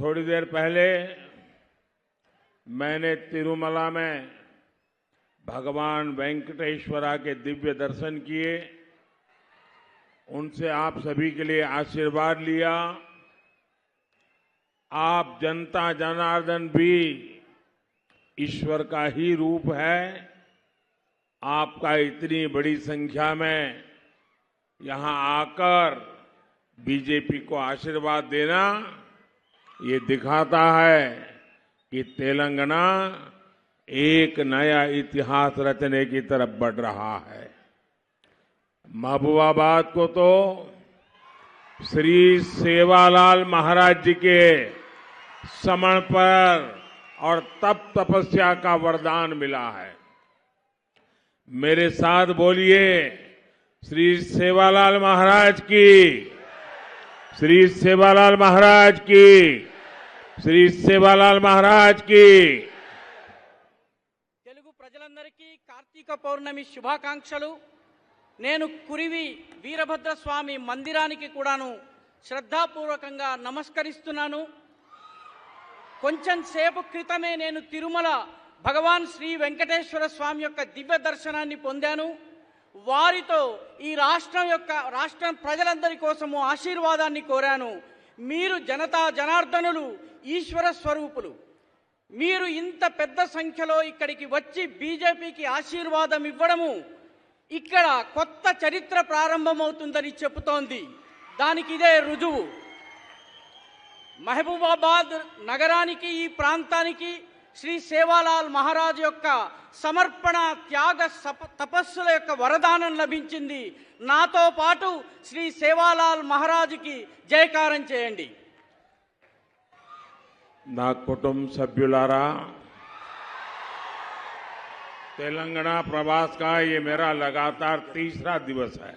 थोड़ी देर पहले मैंने तिरुमला में भगवान वेंकटेश्वरा के दिव्य दर्शन किए, उनसे आप सभी के लिए आशीर्वाद लिया। आप जनता जनार्दन भी ईश्वर का ही रूप है। आपका इतनी बड़ी संख्या में यहां आकर बीजेपी को आशीर्वाद देना ये दिखाता है कि तेलंगाना एक नया इतिहास रचने की तरफ बढ़ रहा है। महबूबाबाद को तो श्री सेवालाल महाराज जी के समर्पण और तप तपस्या का वरदान मिला है। मेरे साथ बोलिए, श्री सेवालाल महाराज की, श्री सेवालाल महाराज की, श्री सेवालाल महाराज की। తెలుగు ప్రజలందరికీ కార్తీక పౌర్ణమి శుభాకాంక్షలు। నేను కురివి వీరభద్ర స్వామి మందిరానికి కూడాను శ్రద్ధాపూర్వకంగా నమస్కరిస్తున్నాను। కొంచెం సేపు క్రితమే నేను తిరుమల భగవాన్ శ్రీ వెంకటేశ్వర స్వామి యొక్క దివ్య దర్శనాన్ని పొందాను। వారితో ఈ రాష్ట్రం ప్రజలందరి కోసము ఆశీర్వాదాన్ని కోరాను। మీరు జనతా జనార్దనులు, ఈశ్వర స్వరూపులు। మీరు ఇంత పెద్ద సంఖ్యలో ఇక్కడికి వచ్చి బీజేపీకి ఆశీర్వాదం ఇవ్వడము ఇక్కడ కొత్త చరిత్ర ప్రారంభమవుతుందని చెబుతోంది। దానికి ఇదే రుజువు। మహబూబాబాద్ నగరానికి, ఈ ప్రాంతానికి శ్రీ సేవాలాల్ మహారాజ్ యొక్క సమర్పణ, త్యాగ, తపస్సుల యొక్క వరదానం లభించింది। నాతో పాటు శ్రీ సేవాలాల్ మహారాజ్కి జయకారం చేయండి। నా కుటుంబ సభ్యులారా, तेलंगाना प्रवास का ये मेरा लगातार तीसरा दिवस है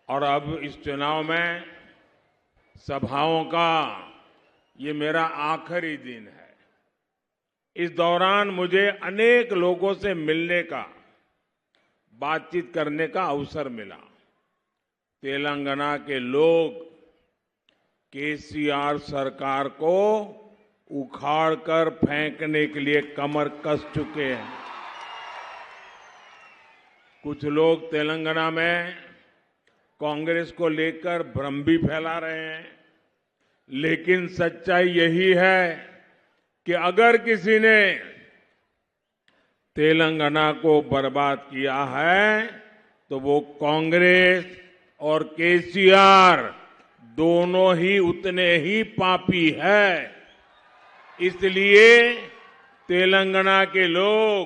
और अब इस चुनाव में सभाओं का ये मेरा आखिरी दिन है। इस दौरान मुझे अनेक लोगों से मिलने का, बातचीत करने का अवसर मिला। तेलंगाना के लोग केसीआर सरकार को उखाड़कर फेंकने के लिए कमर कस चुके हैं। कुछ लोग तेलंगाना में कांग्रेस को लेकर भ्रम भी फैला रहे हैं, लेकिन सच्चाई यही है कि अगर किसी ने तेलंगाना को बर्बाद किया है तो वो कांग्रेस और केसीआर दोनों ही उतने ही पापी है। इसलिए तेलंगाना के लोग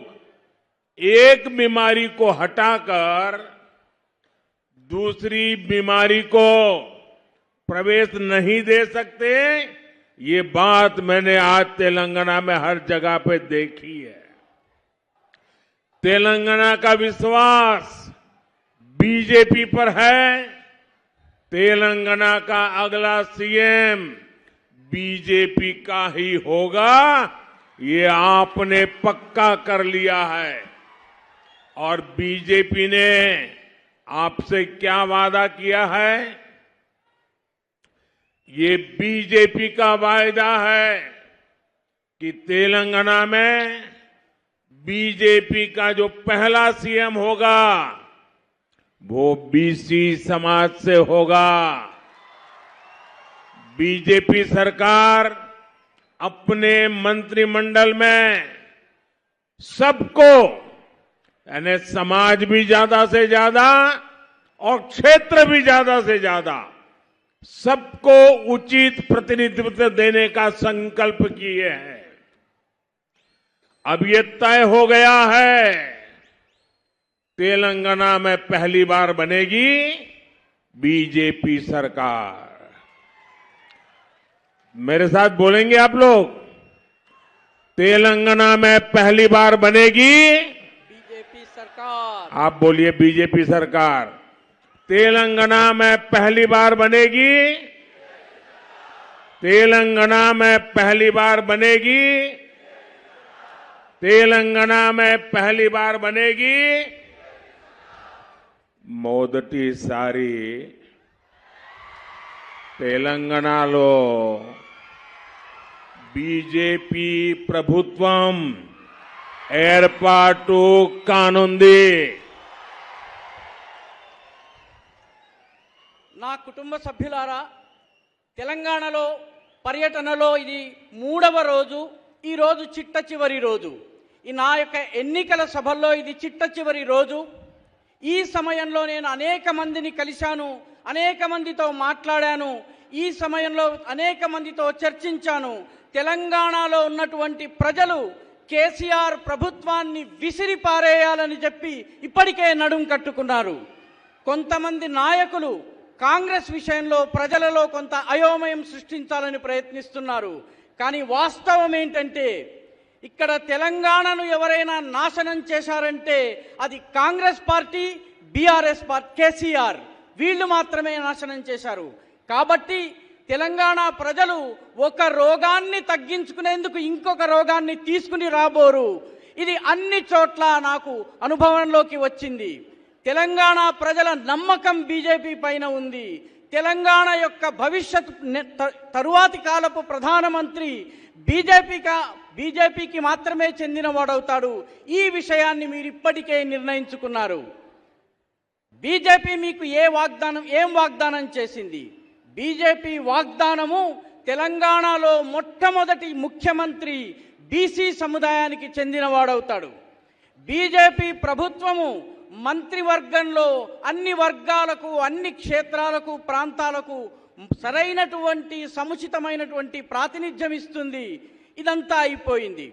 एक बीमारी को हटाकर दूसरी बीमारी को प्रवेश नहीं दे सकते। ये बात मैंने आज तेलंगाना में हर जगह पे देखी है। तेलंगाना का विश्वास बीजेपी पर है। तेलंगाना का अगला सीएम बीजेपी का ही होगा, ये आपने पक्का कर लिया है। और बीजेपी ने आपसे क्या वादा किया है? ये बीजेपी का वायदा है कि तेलंगाना में बीजेपी का जो पहला सीएम होगा वो बीसी समाज से होगा। बीजेपी सरकार अपने मंत्रिमंडल में सबको, यानी समाज भी ज्यादा से ज्यादा और क्षेत्र भी ज्यादा से ज्यादा, सबको उचित प्रतिनिधित्व देने का संकल्प किए हैं। अब ये तय हो गया है, तेलंगाना में पहली बार बनेगी बीजेपी सरकार। मेरे साथ बोलेंगे आप लोग, तेलंगाना में पहली बार बनेगी बीजेपी सरकार। आप बोलिए, बीजेपी सरकार। तेलंगाना में पहली बार बनेगी, तेलंगाना में पहली बार बनेगी, तेलंगाना में पहली बार बनेगी। మొదటిసారి తెలంగాణలో బీజేపీ ప్రభుత్వం ఏర్పాటు కానుంది. నా కుటుంబ సభ్యులారా, తెలంగాణలో పర్యటనలో ఇది 3వ రోజు. ఈ రోజు చిట్ట చివరి రోజు. ఈ నా యొక్క ఎన్నికల సభల్లో ఇది చిట్ట చివరి రోజు. ఈ సమయంలో నేను అనేక మందిని కలిశాను, అనేక మందితో మాట్లాడాను, ఈ సమయంలో అనేక మందితో చర్చించాను. తెలంగాణలో ఉన్నటువంటి ప్రజలు కేసీఆర్ ప్రభుత్వాన్ని విసిరిపారేయాలని చెప్పి ఇప్పటికే నడుం కట్టుకున్నారు. కొంతమంది నాయకులు కాంగ్రెస్ విషయంలో ప్రజలలో కొంత అయోమయం సృష్టించాలని ప్రయత్నిస్తున్నారు. కానీ వాస్తవం ఏంటంటే, ఇక్కడ తెలంగాణను ఎవరైనా నాశనం చేశారంటే అది Congress party, BRS party, KCR వీళ్ళు మాత్రమే నాశనం చేశారు. కాబట్టి తెలంగాణ ప్రజలు ఒక రోగాన్ని తగ్గించుకునేందుకు ఇంకొక రోగాన్ని తీసుకుని రాబోరు. ఇది అన్ని చోట్ల నాకు అనుభవంలోకి వచ్చింది. తెలంగాణ ప్రజల నమ్మకం బీజేపీ పైన ఉంది. తెలంగాణ యొక్క భవిష్యత్ తరువాతి కాలపు ప్రధానమంత్రి బీజేపీకి మాత్రమే చెందినవాడవుతాడు. ఈ విషయాన్ని మీరు ఇప్పటికే నిర్ణయించుకున్నారు. బీజేపీ మీకు ఏం వాగ్దానం చేసింది? బీజేపీ వాగ్దానము తెలంగాణలో మొట్టమొదటి ముఖ్యమంత్రి బీసీ సముదాయానికి చెందినవాడవుతాడు. బీజేపీ ప్రభుత్వము మంత్రివర్గంలో అన్ని వర్గాలకు, అన్ని క్షేత్రాలకు, ప్రాంతాలకు సరైనటువంటి సముచితమైనటువంటి ప్రాతినిధ్యం ఇస్తుంది. ఇదంతా అయిపోయింది.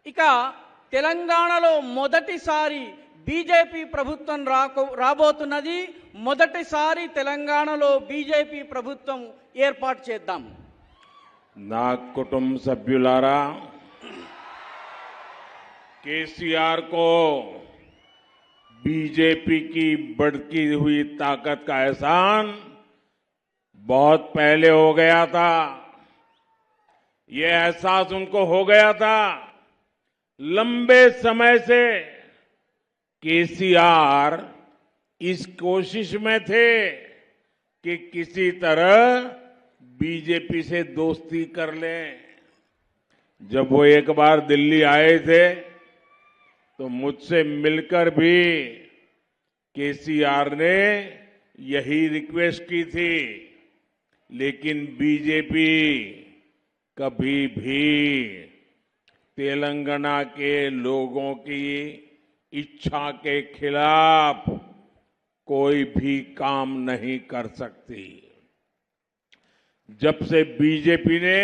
ఇక తెలంగాణలో మొదటిసారి బీజేపీ ప్రభుత్వం రాబోతున్నది. మొదటిసారి తెలంగాణలో బీజేపీ ప్రభుత్వం ఏర్పాటు చేద్దాం. నా కుటుంబ సభ్యులారా, केसीआर को बीजेपी की बढ़ती हुई ताकत का एहसान बहुत पहले हो गया था। ये एहसास उनको हो गया था। लंबे समय से केसीआर इस कोशिश में थे कि किसी तरह बीजेपी से दोस्ती कर लें। जब वो एक बार दिल्ली आए थे तो मुझसे मिलकर भी केसीआर ने यही रिक्वेस्ट की थी, लेकिन बीजेपी कभी भी तेलंगाना के लोगों की इच्छा के खिलाफ कोई भी काम नहीं कर सकती। जब से बीजेपी ने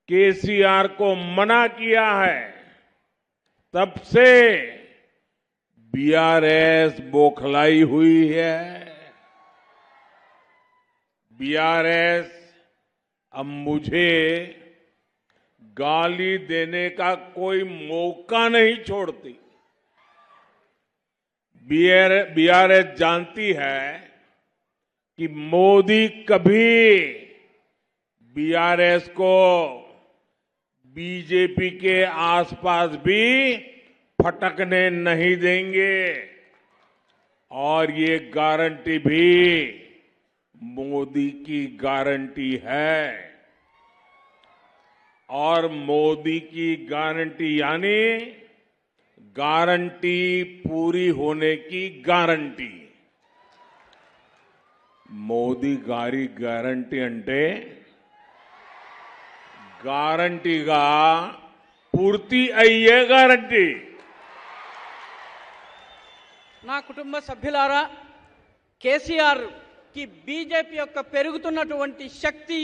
केसीआर को मना किया है, तब से बीआरएस बौखलाई हुई है। बीआरएस अब मुझे गाली देने का कोई मौका नहीं छोड़ती। बीआरएस जानती है कि मोदी कभी बीआरएस को बीजेपी के आसपास भी फटकने नहीं देंगे, और ये गारंटी भी मोदी की गारंटी है। और मोदी की गारंटी यानी गारंटी पूरी होने की गारंटी। మోదీ గారి గ్యారంటీ అంటే గ్యారంటీగా పూర్తి అయ్యే గ్యారంటీ. నా కుటుంబ సభ్యులారా, కేసీఆర్ కి బీజేపీ యొక్క పెరుగుతున్నటువంటి శక్తి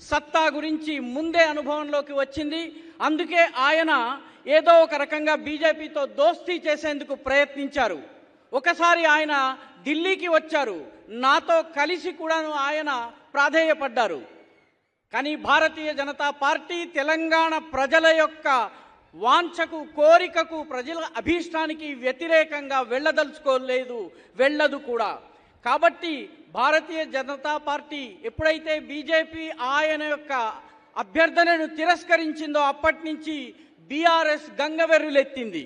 సత్తా గురించి ముందే అనుభవంలోకి వచ్చింది. అందుకే ఆయన ఏదో ఒక రకంగా బీజేపీతో దోస్తీ చేసేందుకు ప్రయత్నించారు. ఒకసారి ఆయన ఢిల్లీకి వచ్చారు, నాతో కలిసి కూడాను ఆయన ప్రాధేయపడ్డారు. కానీ భారతీయ జనతా పార్టీ తెలంగాణ ప్రజల యొక్క వాంఛకు, కోరికకు, ప్రజల అభీష్టానికి వ్యతిరేకంగా వెళ్ళదలుచుకోలేదు, వెళ్ళదు కూడా. కాబట్టి భారతీయ జనతా పార్టీ ఎప్పుడైతే బీజేపీ ఆయన యొక్క అభ్యర్థనను తిరస్కరించిందో అప్పటి నుంచి బీఆర్ఎస్ గంగవెర్రులెత్తింది.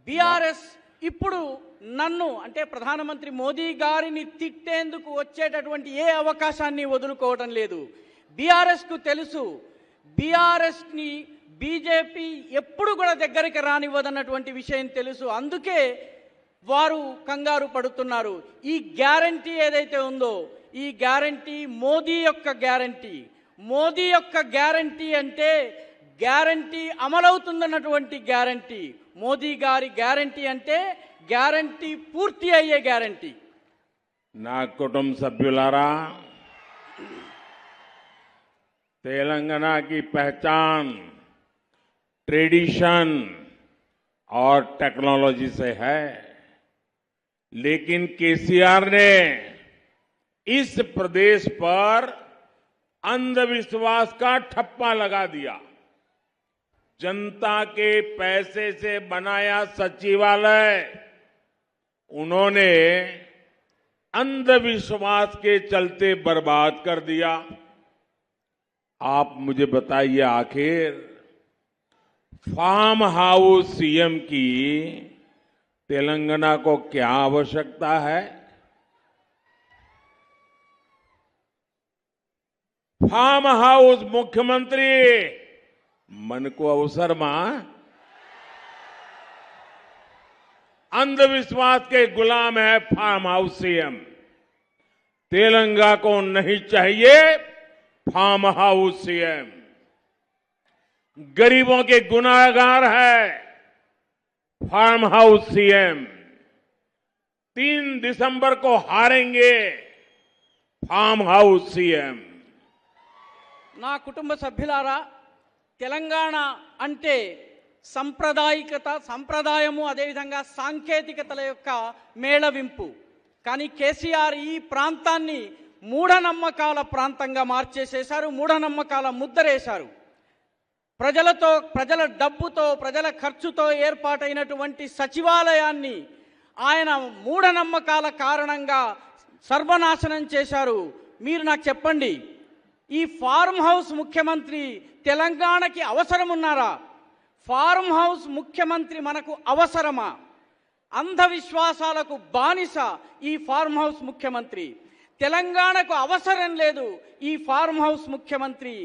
బీఆర్ఎస్ ఇప్పుడు నన్ను అంటే ప్రధానమంత్రి మోదీ గారిని తిట్టేందుకు వచ్చేటటువంటి ఏ అవకాశాన్ని వదులుకోవడం లేదు. బీఆర్ఎస్కు తెలుసు బీఆర్ఎస్ ని బీజేపీ ఎప్పుడు కూడా దగ్గరికి రానివ్వదన్నటువంటి విషయం తెలుసు. అందుకే వారు కంగారు పడుతున్నారు. ఈ గ్యారంటీ ఏదైతే ఉందో ఈ గ్యారంటీ మోదీ యొక్క గ్యారంటీ. మోదీ యొక్క గ్యారంటీ అంటే గ్యారంటీ అమలవుతుందన్నటువంటి గ్యారంటీ. మోదీ గారి గ్యారంటీ అంటే గ్యారంటీ పూర్తి అయ్యే గ్యారంటీ. నా కుటుంబ సభ్యులారా, तेलंगाना की पहचान ट्रेडिशन और टेक्नोलॉजी से है, लेकिन केसीआर ने इस प्रदेश पर अंधविश्वास का ठप्पा लगा दिया। जनता के पैसे से बनाया सचिवालय उन्होंने अंधविश्वास के चलते बर्बाद कर दिया। आप मुझे बताइए, आखिर फार्म हाउस सीएम की तेलंगाना को क्या आवश्यकता है? फार्म हाउस मुख्यमंत्री मन को अवसर मां अंधविश्वास के गुलाम है फार्म हाउस सीएम। तेलंगाना को नहीं चाहिए फार्म हाउस सीएम। गरीबों के गुनाहगार है फार्म हाउस सीएम। 3 दिसंबर को हारेंगे फार्म हाउस सीएम। నా కుటుంబ సభ్యులారా, తెలంగాణ అంటే సంప్రదాయము అదేవిధంగా సాంకేతికతల యొక్క మేళవింపు. కానీ కేసీఆర్ ఈ ప్రాంతాన్ని మూఢనమ్మకాల ప్రాంతంగా మార్చేసేశారు. మూఢనమ్మకాల ముద్రేశారు. ప్రజల డబ్బుతో ప్రజల ఖర్చుతో ఏర్పాటైనటువంటి సచివాలయాన్ని ఆయన మూఢనమ్మకాల కారణంగా సర్వనాశనం చేశారు. మీరు నాకు చెప్పండి, ఈ ఫార్మ్ హౌస్ ముఖ్యమంత్రి తెలంగాణకి అవసరమున్నారా? ఫార్మ్ హౌస్ ముఖ్యమంత్రి మనకు అవసరమా? అంధవిశ్వాసాలకు బానిస ఈ ఫార్మ్ హౌస్ ముఖ్యమంత్రి. తెలంగాణకు అవసరం లేదు ఈ ఫార్మ్ హౌస్ ముఖ్యమంత్రి.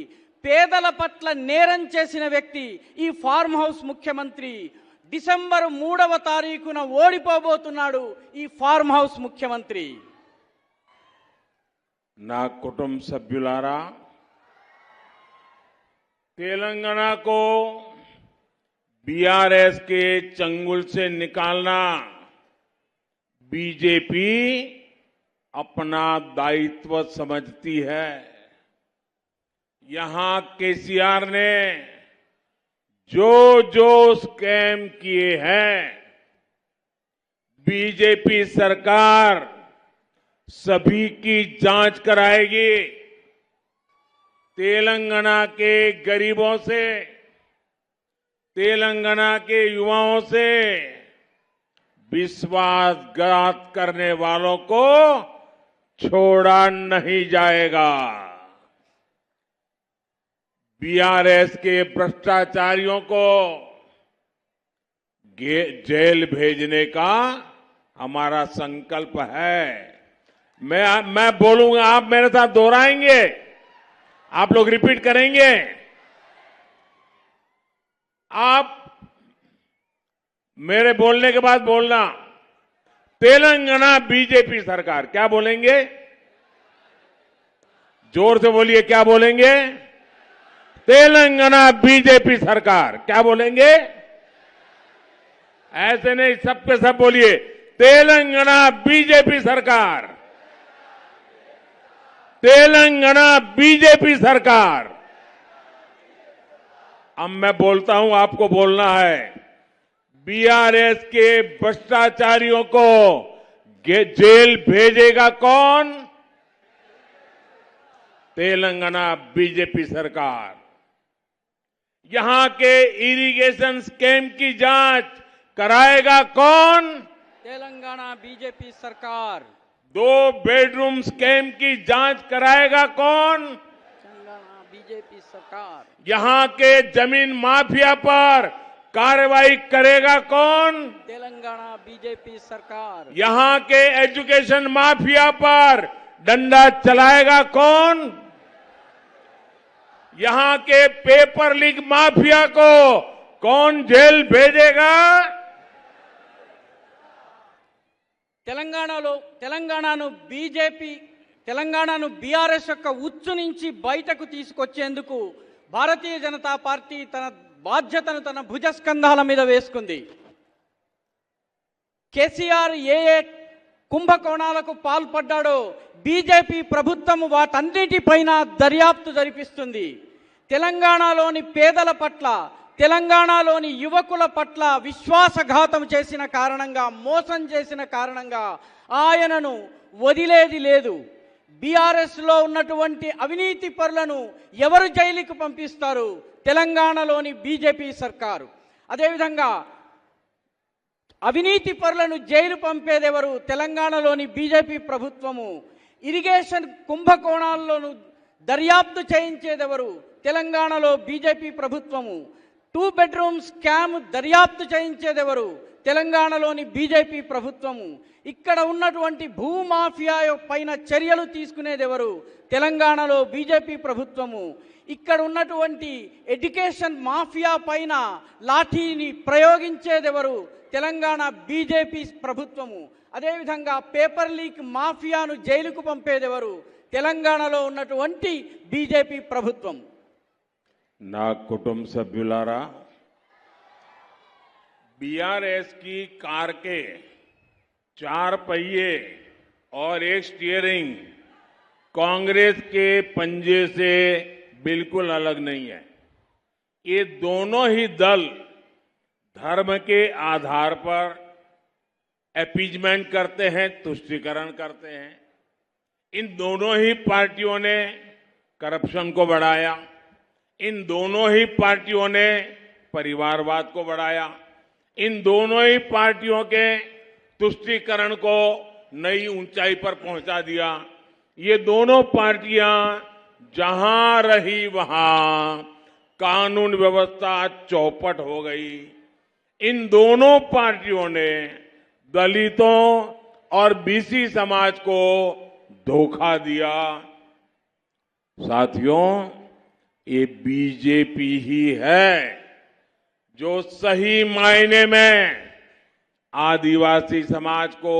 పేదల పట్ల నేరం చేసిన వ్యక్తి ఈ ఫార్మ్ హౌస్ ముఖ్యమంత్రి. డిసెంబర్ 3వ తారీఖున ఓడిపోబోతున్నాడు ఈ ఫార్మ్ హౌస్ ముఖ్యమంత్రి. నా కుటుంబ సభ్యులారా, तेलंगाना को बीआरएस के चंगुल से निकालना बीजेपी अपना दायित्व समझती है। यहां केसीआर ने जो जो स्कैम किए हैं, बीजेपी सरकार सभी की जांच कराएगी। तेलंगाना के गरीबों से, तेलंगाना के युवाओं से विश्वासघात करने वालों को छोड़ा नहीं जाएगा। बीआरएस के भ्रष्टाचारियों को जेल भेजने का हमारा संकल्प है। मैं बोलूंगा, आप मेरे साथ दोहराएंगे, आप लोग रिपीट करेंगे। आप मेरे बोलने के बाद बोलना, तेलंगाना बीजेपी सरकार। क्या बोलेंगे? जोर से बोलिए, क्या बोलेंगे? तेलंगाना बीजेपी सरकार। क्या बोलेंगे? ऐसे नहीं, सब पे सब बोलिए, तेलंगाना बीजेपी सरकार, तेलंगाना बीजेपी सरकार। अब मैं बोलता हूं, आपको बोलना है। बीआरएस के भ्रष्टाचारियों को जेल भेजेगा कौन? तेलंगाना बीजेपी सरकार। यहां के इरिगेशन स्कीम की जांच कराएगा कौन? तेलंगाना बीजेपी सरकार। 2 बेडरूम स्कीम की जांच कराएगा कौन? तेलंगाना बीजेपी सरकार। यहां के जमीन माफिया पर कार्रवाई करेगा कौन? तेलंगाना बीजेपी सरकार। यहां के एजुकेशन माफिया पर डंडा चलाएगा कौन? यहां के पेपर लीक माफिया को कौन जेल भेजेगा? తెలంగాణను బీఆర్ఎస్ యొక్క ఉచ్చు నుంచి బయటకు తీసుకొచ్చేందుకు భారతీయ జనతా పార్టీ తన బాధ్యతను తన భుజస్కంధాల మీద వేసుకుంది. కేసీఆర్ ఏ కుంభకోణాలకు పాల్పడ్డాడో బీజేపీ ప్రభుత్వం వాటన్నిటిపైన దర్యాప్తు జరిపిస్తుంది. తెలంగాణలోని పేదల పట్ల, తెలంగాణలోని యువకుల పట్ల విశ్వాసఘాతం చేసిన కారణంగా, మోసం చేసిన కారణంగా ఆయనను వదిలేది లేదు. బీఆర్ఎస్లో ఉన్నటువంటి అవినీతి పరులను ఎవరు జైలుకు పంపిస్తారు? తెలంగాణలోని బీజేపీ సర్కారు. అదేవిధంగా అవినీతి పరులను జైలు పంపేదెవరు? తెలంగాణలోని బీజేపీ ప్రభుత్వము. ఇరిగేషన్ కుంభకోణాల్లోనూ దర్యాప్తు చేయించేదెవరు? తెలంగాణలో బీజేపీ ప్రభుత్వము. 2 బెడ్రూమ్ స్కామ్ దర్యాప్తు చేయించేదెవరు? తెలంగాణలోని బీజేపీ ప్రభుత్వము. ఇక్కడ ఉన్నటువంటి భూమాఫియా పైన చర్యలు తీసుకునేదెవరు? తెలంగాణలో బీజేపీ ప్రభుత్వము. ఇక్కడ ఉన్నటువంటి ఎడ్యుకేషన్ మాఫియా పైన లాఠీని ప్రయోగించేదెవరు? తెలంగాణ బీజేపీ ప్రభుత్వము. అదేవిధంగా పేపర్ లీక్ మాఫియాను జైలుకు పంపేదెవరు? తెలంగాణలో ఉన్నటువంటి బీజేపీ ప్రభుత్వం. నా కుటుంబ సభ్యులారా, बीआरएस की कार के 4 पहिए और एक स्टीयरिंग कांग्रेस के पंजे से बिल्कुल अलग नहीं है. ये दोनों ही दल धर्म के आधार पर अपीजमेंट करते हैं, तुष्टीकरण करते हैं. इन दोनों ही पार्टियों ने करप्शन को बढ़ाया. इन दोनों ही पार्टियों ने परिवारवाद को बढ़ाया. इन दोनों ही पार्टियों के तुष्टीकरण को नई ऊंचाई पर पहुंचा दिया. ये दोनों पार्टियां जहां रही वहां कानून व्यवस्था चौपट हो गई. इन दोनों पार्टियों ने दलितों और बीसी समाज को धोखा दिया. साथियों, ये बीजेपी ही है जो सही मायने में आदिवासी समाज को,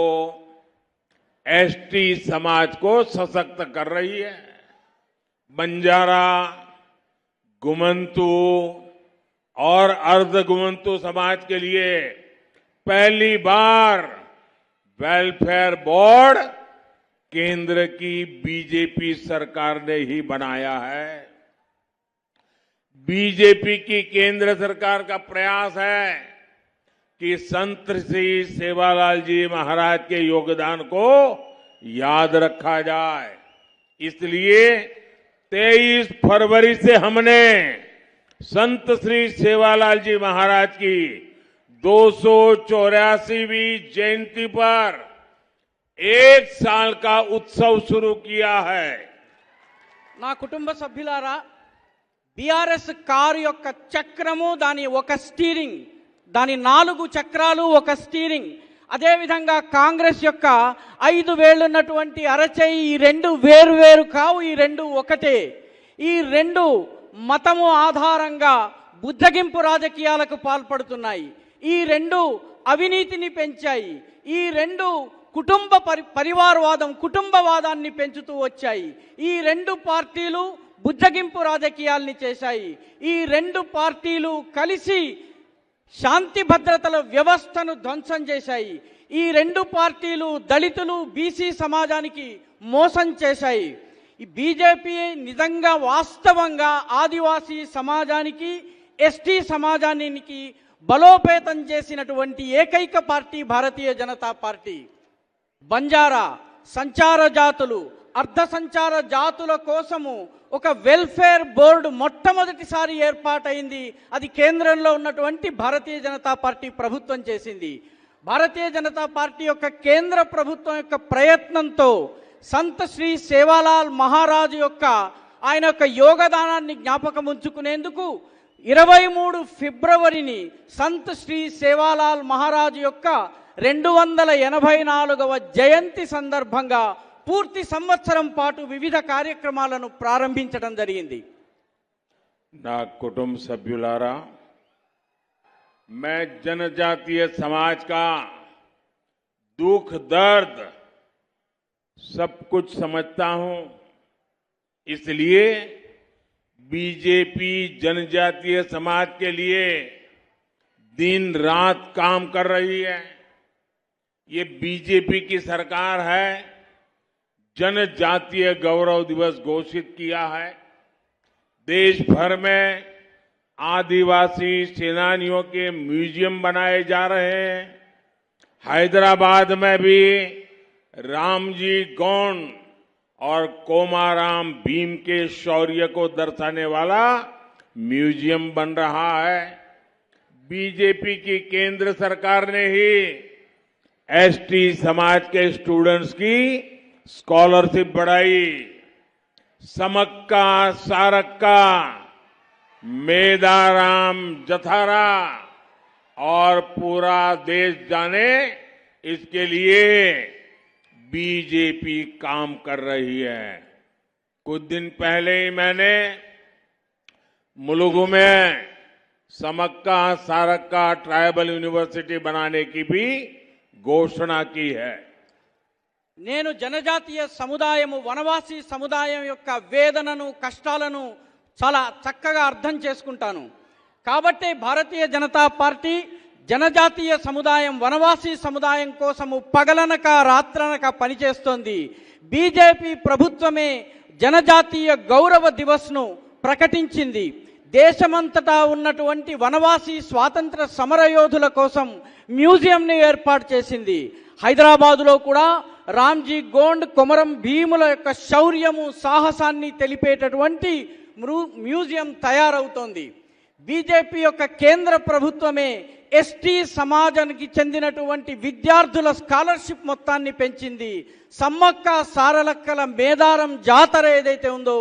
एसटी समाज को सशक्त कर रही है. बंजारा, गुमंतु और अर्ध गुमंतु समाज के लिए पहली बार वेलफेयर बोर्ड केंद्र की बीजेपी सरकार ने ही बनाया है. बीजेपी की केंद्र सरकार का प्रयास है कि संत श्री सेवालाल जी महाराज के योगदान को याद रखा जाए. इसलिए 23 फरवरी से हमने संत श्री सेवालाल जी महाराज की 284वीं जयंती पर 1 साल का उत्सव शुरू किया है. నా కుటుంబ సభ్యులారా, బీఆర్ఎస్ కారు యొక్క చక్రము, దాని ఒక స్టీరింగ్, దాని 4 చక్రాలు, ఒక స్టీరింగ్. అదేవిధంగా కాంగ్రెస్ యొక్క 5 వేళ్లున్నటువంటి అరచేయి, ఈ 2 వేరు కావు, ఈ 2 ఒకటే. ఈ 2 మతము ఆధారంగా బుద్ధగింపు రాజకీయాలకు పాల్పడుతున్నాయి. ఈ 2 అవినీతిని పెంచాయి. ఈ 2 కుటుంబ పరివారవాదం, కుటుంబవాదాన్ని పెంచుతూ వచ్చాయి. ఈ 2 పార్టీలు బుద్ధగింపు రాజకీయాల్ని చేశాయి. ఈ 2 పార్టీలు కలిసి శాంతి భద్రతల వ్యవస్థను ధ్వంసం చేశాయి. ఈ 2 పార్టీలు దళితులు, బీసీ సమాజానికి మోసం చేశాయి. ఈ బీజేపీ నిజంగా వాస్తవంగా ఆదివాసీ సమాజానికి, ఎస్టీ సమాజానికి బలోపేతం చేసినటువంటి ఏకైక పార్టీ భారతీయ జనతా పార్టీ. బంజారా, సంచార జాతులు, అర్ధ సంచార జాతుల కోసము ఒక వెల్ఫేర్ బోర్డు మొట్టమొదటిసారి ఏర్పాటైంది. అది కేంద్రంలో ఉన్నటువంటి భారతీయ జనతా పార్టీ ప్రభుత్వం చేసింది. భారతీయ జనతా పార్టీ యొక్క కేంద్ర ప్రభుత్వం యొక్క ప్రయత్నంతో సంత్ శ్రీ సేవాలాల్ మహారాజ్ యొక్క ఆయన యొక్క యోగదానాన్ని జ్ఞాపకం ఉంచుకునేందుకు 23 ఫిబ్రవరిని సంత్ శ్రీ సేవాలాల్ మహారాజ్ యొక్క 284వ జయంతి సందర్భంగా పూర్తి సంవత్సరం పాటు వివిధ కార్యక్రమాలను ప్రారంభించడం జరిగింది. నా కుటుంబ సభ్యులారా मैं जनजातीय समाज का दुख दर्द सब कुछ समझता हूं, इसलिए बीजेपी जनजातीय समाज के लिए दिन रात काम कर रही है। ये बीजेपी की सरकार है, जनजातीय गौरव दिवस घोषित किया है। देश भर में आदिवासी सेनानियों के म्यूजियम बनाए जा रहे हैं। हैदराबाद में भी रामजी गोंड और कोमाराम भीम के शौर्य को दर्शाने वाला म्यूजियम बन रहा है। बीजेपी की केंद्र सरकार ने ही एसटी समाज के स्टूडेंट्स की स्कॉलरशिप बढ़ाई। समक्का सारक्का, मेदाराम जथारा और पूरा देश जाने, इसके लिए बीजेपी काम कर रही है। कुछ दिन पहले ही मैंने मुलुगु में समक्का सारक्का ट्राइबल यूनिवर्सिटी बनाने की भी घोषणा की है। నేను జనజాతీయ సముదాయము వనవాసి సముదాయం యొక్క వేదనను కష్టాలను చాలా చక్కగా అర్థం చేసుకుంటాను। కాబట్టి భారతీయ జనతా పార్టీ జనజాతీయ సముదాయం వనవాసి సముదాయం కోసము పగలనక రాత్రనక పనిచేస్తోంది। బీజేపీ ప్రభుత్వమే జనజాతీయ గౌరవ దివస్ను ప్రకటించింది। దేశమంతటా ఉన్నటువంటి వనవాసి స్వాతంత్ర సమరయోధుల కోసం మ్యూజియంని ఏర్పాటు చేసింది। హైదరాబాదులో కూడా రామ్జీ గోండ్ కొమరం భీముల యొక్క శౌర్యము సాహసాన్ని తెలిపేటటువంటి మ్యూజియం తయారవుతోంది। బీజేపీ యొక్క కేంద్ర ప్రభుత్వమే ఎస్టీ సమాజానికి చెందినటువంటి విద్యార్థుల స్కాలర్షిప్ మొత్తాన్ని పెంచింది। సమ్మక్క సారలక్కల మేదారం జాతర ఏదైతే ఉందో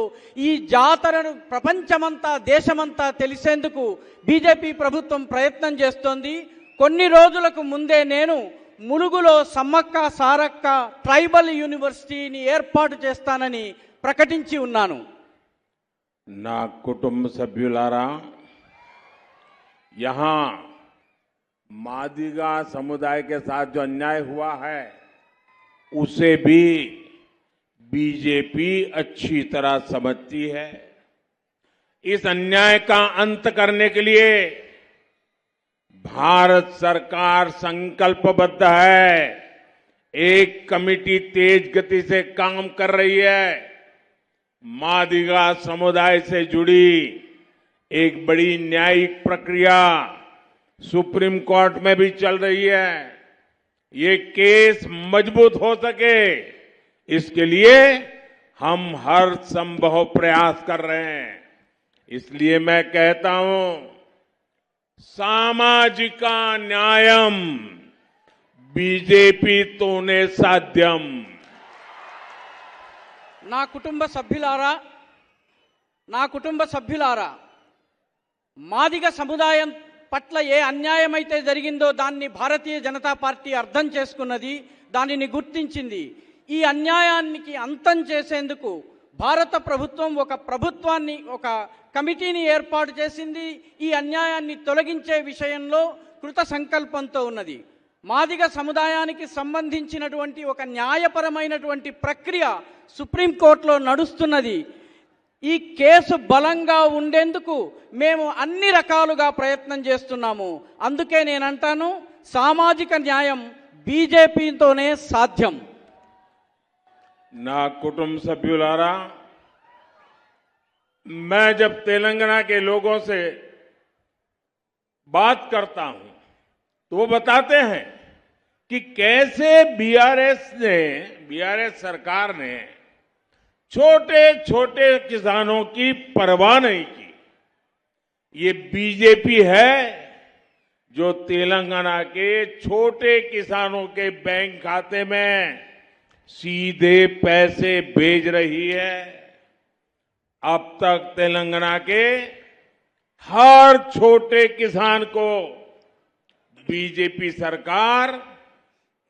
ఈ జాతరను ప్రపంచమంతా దేశమంతా తెలిసేందుకు బీజేపీ ప్రభుత్వం ప్రయత్నం చేస్తోంది। కొన్ని రోజులకు ముందే నేను ములుగులో సమ్మక్క సారక్క ట్రైబల్ యూనివర్సిటీని ఏర్పాటు చేస్తానని ప్రకటించి ఉన్నాను। ना कुटुंब सभ्युलारा, यहां मादिगा समुदाय के साथ जो अन्याय हुआ है उसे भी बीजेपी अच्छी तरह समझती है। इस अन्याय का अंत करने के लिए भारत सरकार संकल्पबद्ध है। एक कमेटी तेज गति से काम कर रही है। मादिगा समुदाय से जुड़ी एक बड़ी न्यायिक प्रक्रिया सुप्रीम कोर्ट में भी चल रही है। ये केस मजबूत हो सके इसके लिए हम हर संभव प्रयास कर रहे हैं। इसलिए मैं कहता हूं, सामाजिका न्यायम बीजेपी तोने साध्यम। నా కుటుంబ సభ్యులారా మాదిగ సముదాయం పట్ల ఏ అన్యాయమైతే జరిగిందో దాన్ని భారతీయ జనతా పార్టీ అర్థం చేసుకున్నది, దానిని గుర్తించింది। ఈ అన్యాయానికి అంతం చేసేందుకు భారత ప్రభుత్వం ఒక కమిటీని ఏర్పాటు చేసింది। ఈ అన్యాయాన్ని తొలగించే విషయంలో కృత సంకల్పంతో ఉన్నది। మాదిగ సముదాయానికి సంబంధించినటువంటి ఒక న్యాయపరమైనటువంటి ప్రక్రియ సుప్రీంకోర్టులో నడుస్తున్నది। ఈ కేసు బలంగా ఉండేందుకు మేము అన్ని రకాలుగా ప్రయత్నం చేస్తున్నాము। అందుకే నేను అంటాను, సామాజిక న్యాయం బీజేపీతోనే సాధ్యం। ना कुटुंब सभ्युलारा, मैं जब तेलंगाना के लोगों से बात करता हूं तो वो बताते हैं कि कैसे बीआरएस सरकार ने छोटे छोटे किसानों की परवाह नहीं की। ये बीजेपी है जो तेलंगाना के छोटे किसानों के बैंक खाते में सीधे पैसे भेज रही है। अब तक तेलंगाना के हर छोटे किसान को बीजेपी सरकार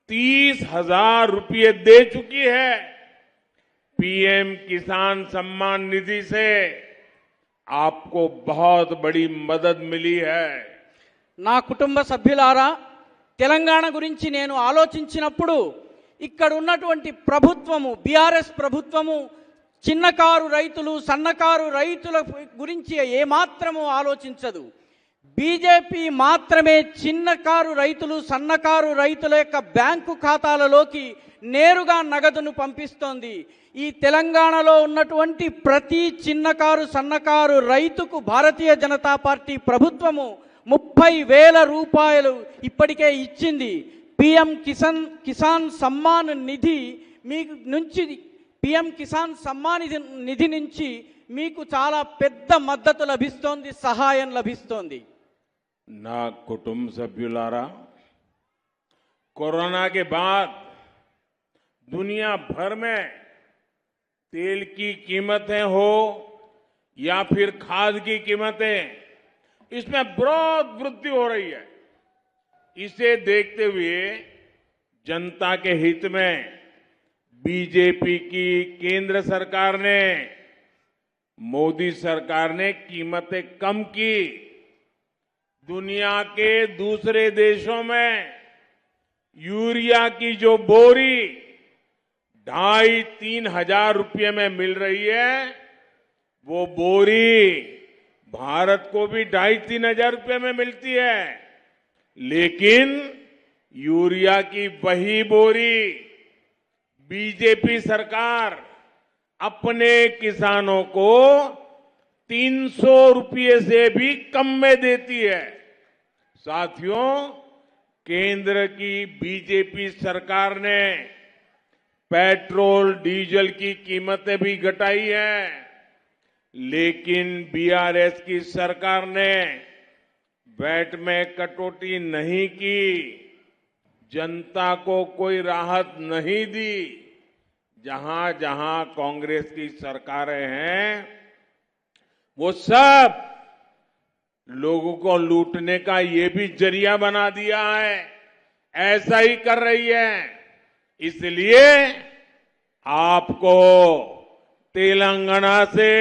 30,000 रुपये दे चुकी है। पीएम किसान सम्मान निधि से आपको बहुत बड़ी मदद मिली है। నా కుటుంబ సభ్యులారా, తెలంగాణ గురించి నేను ఆలోచించినప్పుడు ఇక్కడ ఉన్నటువంటి ప్రభుత్వము, బీఆర్ఎస్ ప్రభుత్వము చిన్నకారు రైతులు, సన్నకారు రైతుల గురించి ఏమాత్రము ఆలోచించదు. బీజేపీ మాత్రమే చిన్నకారు రైతులు, సన్నకారు రైతుల యొక్క బ్యాంకు ఖాతాలలోకి నేరుగా నగదును పంపిస్తోంది. ఈ తెలంగాణలో ఉన్నటువంటి ప్రతి చిన్నకారు, సన్నకారు రైతుకు భారతీయ జనతా పార్టీ ప్రభుత్వము 30,000 రూపాయలు ఇప్పటికే ఇచ్చింది. పిఎం కిసాన్ సమ్మాన్ నిధి మీకు నుంచి, పిఎం కిసాన్ సమ్మాన్ నిధి నుంచి మీకు చాలా పెద్ద మద్దతు లభిస్తోంది, సహాయం లభిస్తోంది. నా కుటుంబ సభ్యులారా, कोरोना के बाद दुनिया भर में तेल की कीमतें हो या फिर खाद की कीमतें, इसमें बहुत वृद्धि हो रही है। इसे देखते हुए जनता के हित में बीजेपी की केंद्र सरकार ने, मोदी सरकार ने कीमतें कम की। दुनिया के दूसरे देशों में यूरिया की जो बोरी 2,500-3 हजार रुपये में मिल रही है, वो बोरी भारत को भी 2,500-3 हजार रुपये में मिलती है। लेकिन यूरिया की वही बोरी बीजेपी सरकार अपने किसानों को 300 रुपये से भी कम में देती है। साथियों, केंद्र की बीजेपी सरकार ने पेट्रोल डीजल की कीमतें भी घटाई हैं, लेकिन बीआरएस की सरकार ने वैट में कटौती नहीं की, जनता को कोई राहत नहीं दी। जहां जहां कांग्रेस की सरकारें हैं, वो सब लोगों को लूटने का ये भी जरिया बना दिया है। ऐसा ही कर रही है। इसलिए आपको तेलंगाना से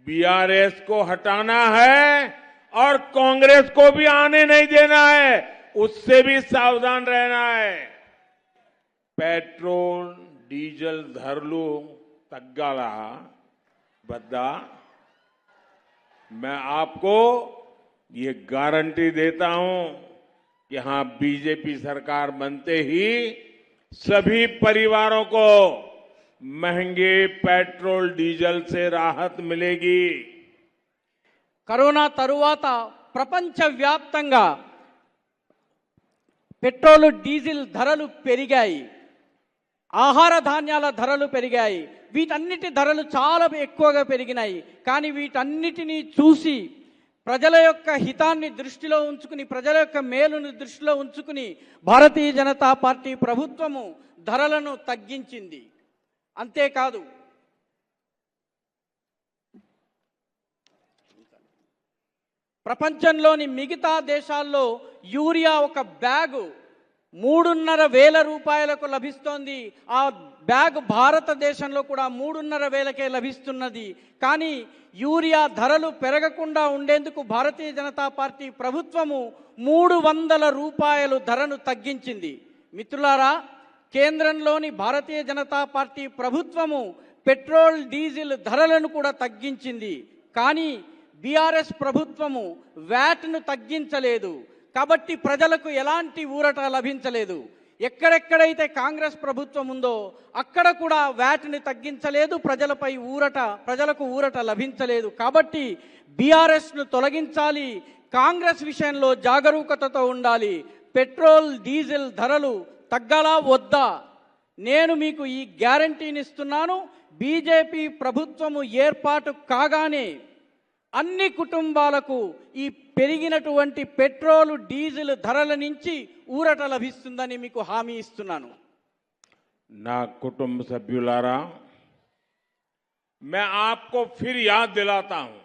बीआरएस को हटाना है और कांग्रेस को भी आने नहीं देना है, उससे भी सावधान रहना है। पेट्रोल डीजल धरलू तग्गाला बद्दा, मैं आपको ये गारंटी देता हूं कि हां, बीजेपी सरकार बनते ही सभी परिवारों को महंगे पेट्रोल डीजल से राहत मिलेगी। కరోనా తరువాత ప్రపంచవ్యాప్తంగా పెట్రోల్, డీజిల్ ధరలు పెరిగాయి, ఆహార ధాన్యాల ధరలు పెరిగాయి, వీటన్నిటి ధరలు చాలా ఎక్కువగా పెరిగినాయి. కానీ వీటన్నిటినీ చూసి ప్రజల యొక్క హితాన్ని దృష్టిలో ఉంచుకుని, ప్రజల యొక్క మేలును దృష్టిలో ఉంచుకుని భారతీయ జనతా పార్టీ ప్రభుత్వము ధరలను తగ్గించింది. అంతేకాదు, ప్రపంచంలోని మిగతా దేశాల్లో యూరియా ఒక బ్యాగు 3,500 రూపాయలకు లభిస్తోంది. ఆ బ్యాగ్ భారతదేశంలో కూడా 3,500కే లభిస్తున్నది. కానీ యూరియా ధరలు పెరగకుండా ఉండేందుకు భారతీయ జనతా పార్టీ ప్రభుత్వము 300 రూపాయలు ధరను తగ్గించింది. మిత్రులారా, కేంద్రంలోని భారతీయ జనతా పార్టీ ప్రభుత్వము పెట్రోల్, డీజిల్ ధరలను కూడా తగ్గించింది. కానీ బీఆర్ఎస్ ప్రభుత్వము వ్యాట్ను తగ్గించలేదు. కాబట్టి ప్రజలకు ఎలాంటి ఊరట లభించలేదు. ఎక్కడెక్కడైతే కాంగ్రెస్ ప్రభుత్వం ఉందో అక్కడ కూడా వ్యాట్ని తగ్గించలేదు, ప్రజలకు ఊరట లభించలేదు. కాబట్టి బీఆర్ఎస్ను తొలగించాలి, కాంగ్రెస్ విషయంలో జాగరూకతతో ఉండాలి. పెట్రోల్, డీజిల్ ధరలు తగ్గాలా వద్దా? నేను మీకు ఈ గ్యారంటీని ఇస్తున్నాను. బీజేపీ ప్రభుత్వము ఏర్పాటు కాగానే అన్ని కుటుంబాలకు ఈ పెరిగినటువంటి పెట్రోల్, డీజిల్ ధరల నుంచి ఊరట లభిస్తుందని మీకు హామీ ఇస్తున్నాను. నా కుటుంబ సభ్యులారా, मैं आपको फिर याद दिलाता हूं,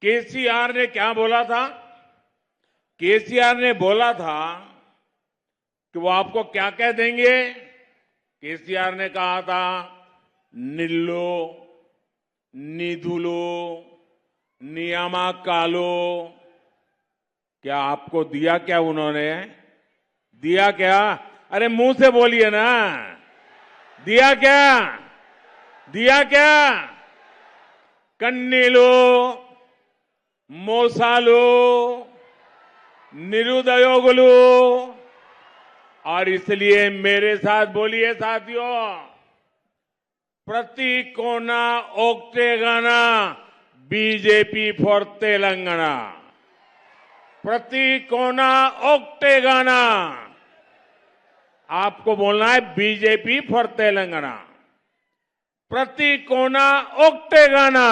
केसीआर ने क्या बोला था? केसीआर ने बोला था कि वो आपको क्या कह देंगे? केसीआर ने कहा था, निल्लो निधुलो, नियामकालो, क्या आपको दिया क्या उन्होंने? दिया क्या? अरे मुंह से बोलिए ना, दिया क्या? दिया क्या? कन्नीलो, मोसालो, निरुदयोगुलू। और इसलिए मेरे साथ बोलिए साथियों, प्रति कोना ओक्टेगाना बीजेपी फॉर तेलंगाना, प्रति कोना ओक्टेगाना। आपको बोलना है बीजेपी फॉर तेलंगाना, प्रति कोना ओक्टेगाना,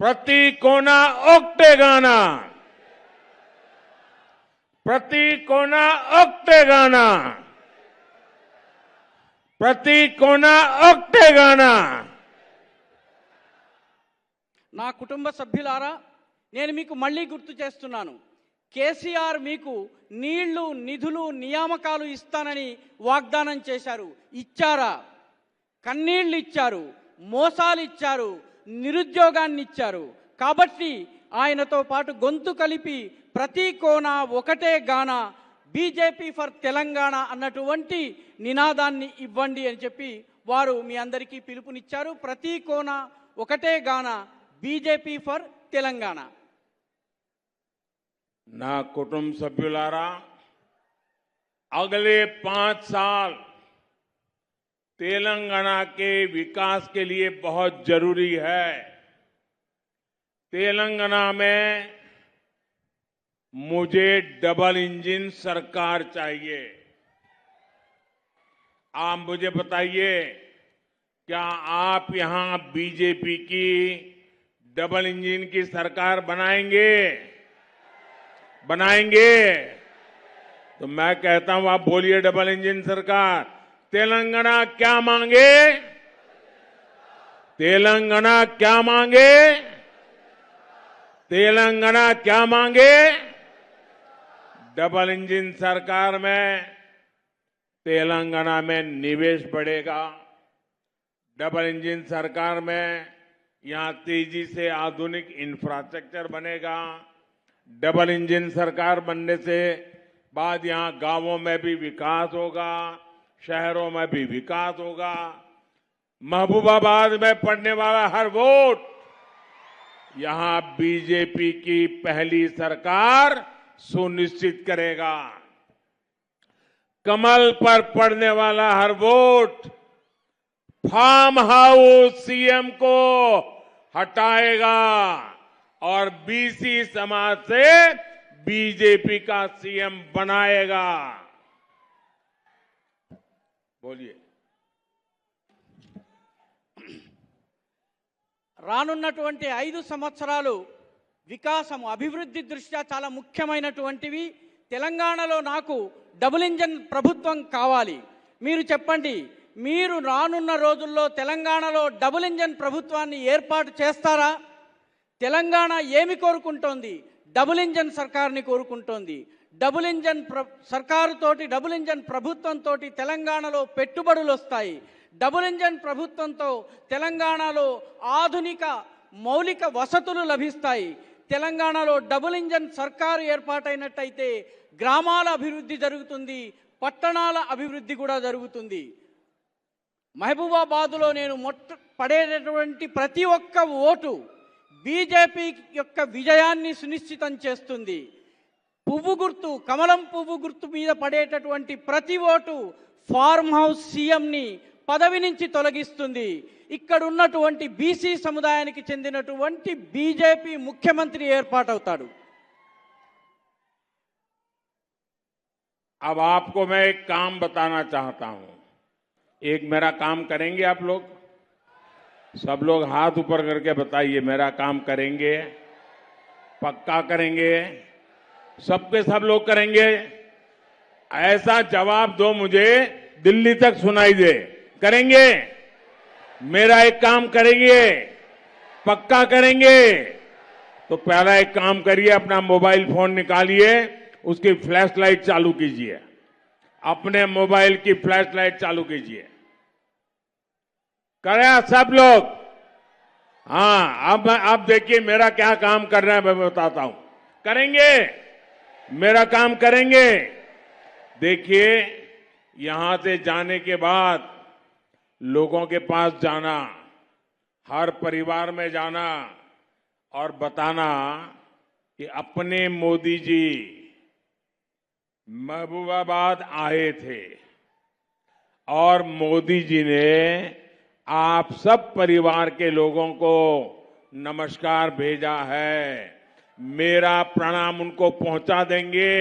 प्रति कोना ओक्टेगाना, प्रति कोना ओक्टेगाना, प्रति कोना ओक्टेगाना। నా కుటుంబ సభ్యులారా, నేను మీకు మళ్ళీ గుర్తు చేస్తున్నాను. కేసీఆర్ మీకు నీళ్లు, నిధులు, నియామకాలు ఇస్తానని వాగ్దానం చేశారు. ఇచ్చారా? కన్నీళ్లు ఇచ్చారు, మోసాలు ఇచ్చారు, నిరుద్యోగాన్ని ఇచ్చారు. కాబట్టి ఆయనతో పాటు గొంతు కలిపి ప్రతి కోన ఒకటే గాన బీజేపీ ఫర్ తెలంగాణ అన్నటువంటి నినాదాన్ని ఇవ్వండి అని చెప్పి వారు మీ అందరికీ పిలుపునిచ్చారు. ప్రతి కోన ఒకటే గాన బీజేపీ ఫర్ తెలంగాణ. నా కుటుంబ సభ్యులారా, अगले 5 साल तेलंगाना के विकास के लिए बहुत जरूरी है। तेलंगाना में मुझे डबल इंजन सरकार चाहिए। आप मुझे बताइए, क्या आप यहां बीजेपी की डबल इंजन की सरकार बनाएंगे? बनाएंगे? तो मैं कहता हूं, आप बोलिए डबल इंजन सरकार। तेलंगाना क्या मांगे? तेलंगाना क्या मांगे? तेलंगाना क्या मांगे? डबल इंजन सरकार में तेलंगाना में निवेश बढ़ेगा। डबल इंजन सरकार में यहां तेजी से आधुनिक इंफ्रास्ट्रक्चर बनेगा। डबल इंजन सरकार बनने से बाद यहां गांवों में भी विकास होगा, शहरों में भी विकास होगा। महबूबाबाद में पड़ने वाला हर वोट यहां बीजेपी की पहली सरकार सुनिश्चित करेगा। कमल पर पड़ने वाला हर वोट फार्म हाउस सीएम को हटाएगा और बीसी समाज से बीजेपी का सीएम बनाएगा। बोलिए। రానున్నటువంటి 5 సంవత్సరాలు వికాసం, అభివృద్ధి దృష్ట్యా చాలా ముఖ్యమైనటువంటివి. తెలంగాణలో నాకు డబుల్ ఇంజన్ ప్రభుత్వం కావాలి. మీరు చెప్పండి, మీరు రానున్న రోజుల్లో తెలంగాణలో డబుల్ ఇంజన్ ప్రభుత్వాన్ని ఏర్పాటు చేస్తారా? తెలంగాణ ఏమి కోరుకుంటోంది? డబుల్ ఇంజన్ సర్కార్ని కోరుకుంటోంది. డబుల్ ఇంజన్ సర్కారుతోటి, డబుల్ ఇంజన్ ప్రభుత్వంతో తెలంగాణలో పెట్టుబడులు వస్తాయి. డబుల్ ఇంజన్ ప్రభుత్వంతో తెలంగాణలో ఆధునిక మౌలిక వసతులు లభిస్తాయి. తెలంగాణలో డబుల్ ఇంజన్ సర్కారు ఏర్పాటైనట్టయితే గ్రామాల అభివృద్ధి జరుగుతుంది, పట్టణాల అభివృద్ధి కూడా జరుగుతుంది. మహబూబాబాదులో నేను పడేటటువంటి ప్రతి ఒక్క ఓటు బీజేపీ యొక్క విజయాన్ని సునిశ్చితం చేస్తుంది. పువ్వు గుర్తు, కమలం పువ్వు గుర్తు మీద పడేటటువంటి ప్రతి ఓటు ఫార్మ్ హౌస్ సీఎంని పదవి నుంచి తొలగిస్తుంది. ఇక్కడ ఉన్నటువంటి బీసీ సముదాయానికి చెందినటువంటి బీజేపీ ముఖ్యమంత్రి ఏర్పాటవుతాడు. अब आपको मैं एक काम बताना चाहता हूं। एक मेरा काम करेंगे आप लोग? सब लोग हाथ ऊपर करके बताइए, मेरा काम करेंगे? पक्का करेंगे? सबके सब लोग करेंगे? ऐसा जवाब दो मुझे, दिल्ली तक सुनाई दे। करेंगे? मेरा एक काम करेंगे? पक्का करेंगे? तो पहला एक काम करिए, अपना मोबाइल फोन निकालिए, उसकी फ्लैश लाइट चालू कीजिए। अपने मोबाइल की फ्लैश लाइट चालू कीजिए। करें सब लोग। हाँ, अब देखिए मेरा क्या काम कर रहे हैं मैं बताता हूं। करेंगे, मेरा काम करेंगे। देखिए, यहां से जाने के बाद लोगों के पास जाना, हर परिवार में जाना और बताना कि अपने मोदी जी महबूबाबाद आए थे और मोदी जी ने आप सब परिवार के लोगों को नमस्कार भेजा है। मेरा प्रणाम उनको पहुंचा देंगे,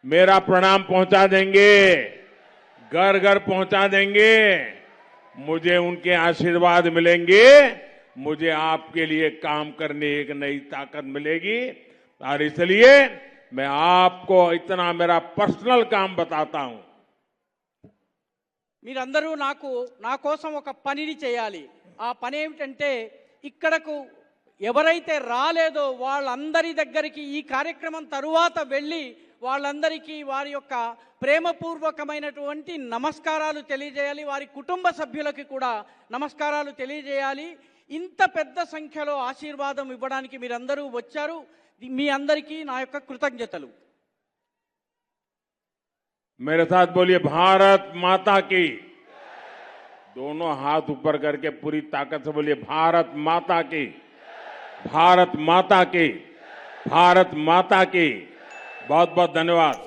मेरा प्रणाम पहुंचा देंगे, घर घर पहुंचा देंगे। मुझे उनके आशीर्वाद मिलेंगे, मुझे आपके लिए काम करने एक नई ताकत मिलेगी। और इसलिए मैं आपको इतना मेरा पर्सनल काम बताता हूं। మీరందరూ నా కోసం ఒక పనిని చేయాలి. ఆ పని ఏమిటంటే ఇక్కడకు ఎవరైతే రాలేదో వాళ్ళందరి దగ్గరికి ఈ కార్యక్రమం తరువాత వెళ్ళి వాళ్ళందరికీ వారి యొక్క ప్రేమపూర్వకమైనటువంటి నమస్కారాలు తెలియజేయాలి. వారి కుటుంబ సభ్యులకి కూడా నమస్కారాలు తెలియజేయాలి. ఇంత పెద్ద సంఖ్యలో ఆశీర్వాదం ఇవ్వడానికి మీరందరూ వచ్చారు. మీ అందరికీ నా యొక్క కృతజ్ఞతలు. मेरे साथ बोलिए भारत माता की। दोनों हाथ ऊपर करके पूरी ताकत से बोलिए भारत माता की, भारत माता की, भारत माता की। बहुत बहुत धन्यवाद।